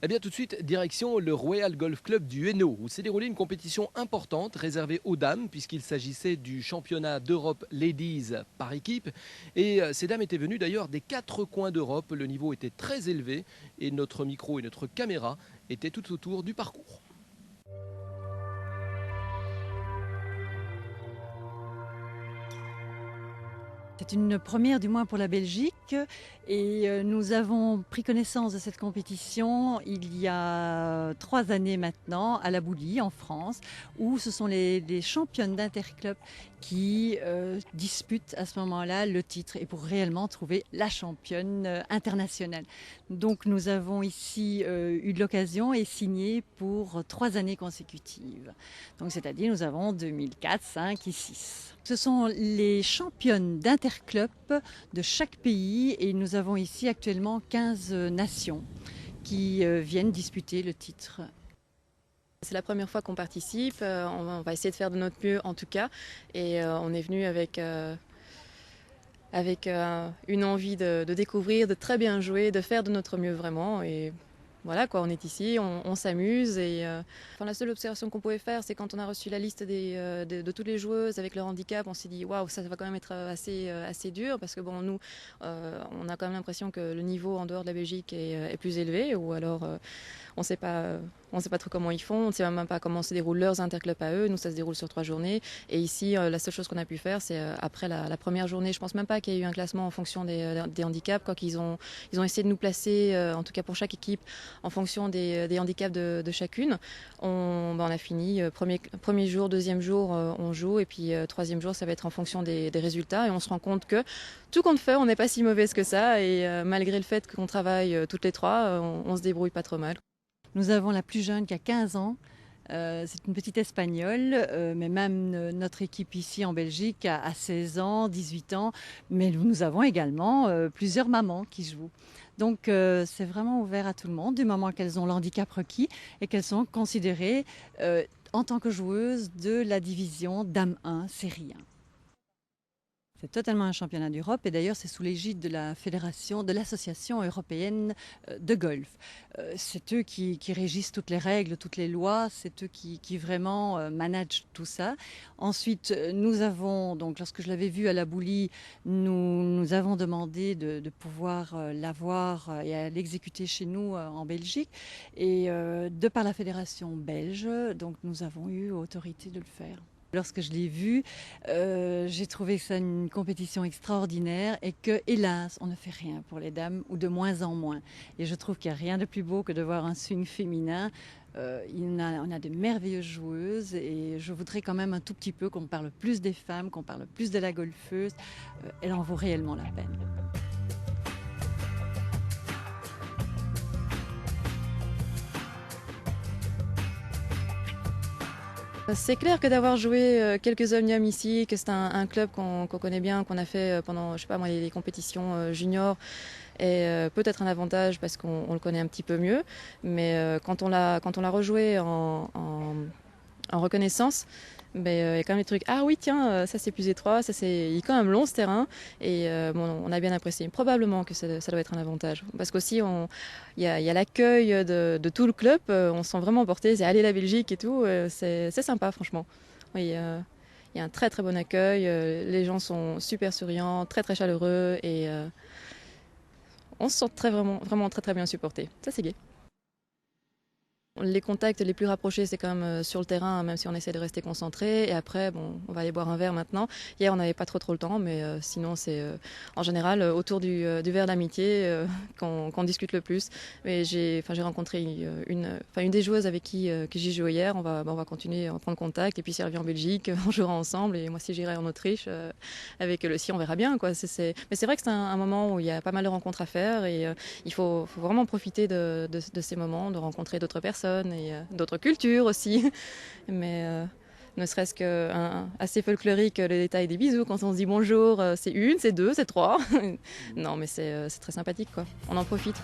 Eh bien tout de suite, direction le Royal Golf Club du Hainaut, où s'est déroulée une compétition importante réservée aux dames, puisqu'il s'agissait du championnat d'Europe Ladies par équipe. Et ces dames étaient venues d'ailleurs des quatre coins d'Europe. Le niveau était très élevé et notre micro et notre caméra étaient tout autour du parcours. C'est une première du moins pour la Belgique et nous avons pris connaissance de cette compétition il y a 3 années maintenant à La Boulie en France où ce sont les championnes d'Interclub qui disputent à ce moment-là le titre et pour réellement trouver la championne internationale. Donc nous avons ici eu de l'occasion et signé pour 3 années consécutives. Donc c'est-à-dire nous avons 2004, 5 et 6. Ce sont les championnes d'Interclub de chaque pays et nous avons ici actuellement 15 nations qui viennent disputer le titre. C'est la première fois qu'on participe, on va essayer de faire de notre mieux en tout cas et on est venu avec une envie de découvrir, de très bien jouer, de faire de notre mieux vraiment et voilà quoi, on est ici, on s'amuse et la seule observation qu'on pouvait faire c'est quand on a reçu la liste de toutes les joueuses avec leur handicap, on s'est dit waouh ça va quand même être assez dur parce que bon nous on a quand même l'impression que le niveau en dehors de la Belgique est plus élevé ou alors on sait pas trop comment ils font, on ne sait même pas comment se déroulent leurs interclubs à eux. Nous, ça se déroule sur 3 journées. Et ici, la seule chose qu'on a pu faire, c'est après la première journée, je pense même pas qu'il y ait eu un classement en fonction des handicaps, quoi qu'ils ont essayé de nous placer, en tout cas pour chaque équipe, en fonction des handicaps de chacune. On a fini, premier jour, deuxième jour, on joue, et puis troisième jour, ça va être en fonction des résultats. Et on se rend compte que tout compte fait, on n'est pas si mauvaise que ça. Et malgré le fait qu'on travaille toutes les trois, on se débrouille pas trop mal. Nous avons la plus jeune qui a 15 ans. C'est une petite Espagnole, mais même notre équipe ici en Belgique a 16 ans, 18 ans. Mais nous avons également plusieurs mamans qui jouent. Donc c'est vraiment ouvert à tout le monde du moment qu'elles ont l'handicap requis et qu'elles sont considérées en tant que joueuses de la division Dame 1 Série 1. C'est totalement un championnat d'Europe et d'ailleurs c'est sous l'égide de la fédération, de l'association européenne de golf. C'est eux qui régissent toutes les règles, toutes les lois, c'est eux qui vraiment managent tout ça. Ensuite, nous avons, donc lorsque je l'avais vu à La Boulie, nous avons demandé de pouvoir l'avoir et l'exécuter chez nous en Belgique. Et de par la fédération belge, donc nous avons eu autorité de le faire. Lorsque je l'ai vu, j'ai trouvé que c'est une compétition extraordinaire et que, hélas, on ne fait rien pour les dames ou de moins en moins. Et je trouve qu'il n'y a rien de plus beau que de voir un swing féminin. On a de merveilleuses joueuses et je voudrais quand même un tout petit peu qu'on parle plus des femmes, qu'on parle plus de la golfeuse. Elle en vaut réellement la peine. C'est clair que d'avoir joué quelques omniums ici, que c'est un club qu'on connaît bien, qu'on a fait pendant, je sais pas moi, les compétitions juniors, est peut-être un avantage parce qu'on le connaît un petit peu mieux. Mais quand on l'a rejoué en reconnaissance, il y a quand même des trucs. Ah oui, tiens, ça c'est plus étroit, il est quand même long ce terrain. Et on a bien apprécié. Probablement que ça doit être un avantage. Parce qu'aussi, il y a l'accueil de tout le club. On se sent vraiment porté. C'est aller la Belgique et tout. C'est sympa, franchement. Oui, il y a un très très bon accueil. Les gens sont super souriants, très très chaleureux. Et on se sent vraiment très très bien supporté. Ça, c'est gai. Les contacts les plus rapprochés, c'est quand même sur le terrain, même si on essaie de rester concentré. Et après, bon, on va aller boire un verre maintenant. Hier, on n'avait pas trop le temps, mais sinon, c'est en général autour du verre d'amitié qu'on discute le plus. Mais j'ai rencontré une des joueuses avec qui j'ai joué hier. On va continuer, on va prendre contact. Et puis, si elle revient en Belgique, on jouera ensemble. Et moi, si j'irai en Autriche, avec elle aussi, on verra bien, quoi. Mais c'est vrai que c'est un moment où il y a pas mal de rencontres à faire. Et il faut vraiment profiter de ces moments, de rencontrer d'autres personnes et d'autres cultures aussi. Mais ne serait-ce que assez folklorique, le détail des bisous quand on se dit bonjour, c'est une, c'est deux, c'est trois. Non mais c'est très sympathique quoi, on en profite.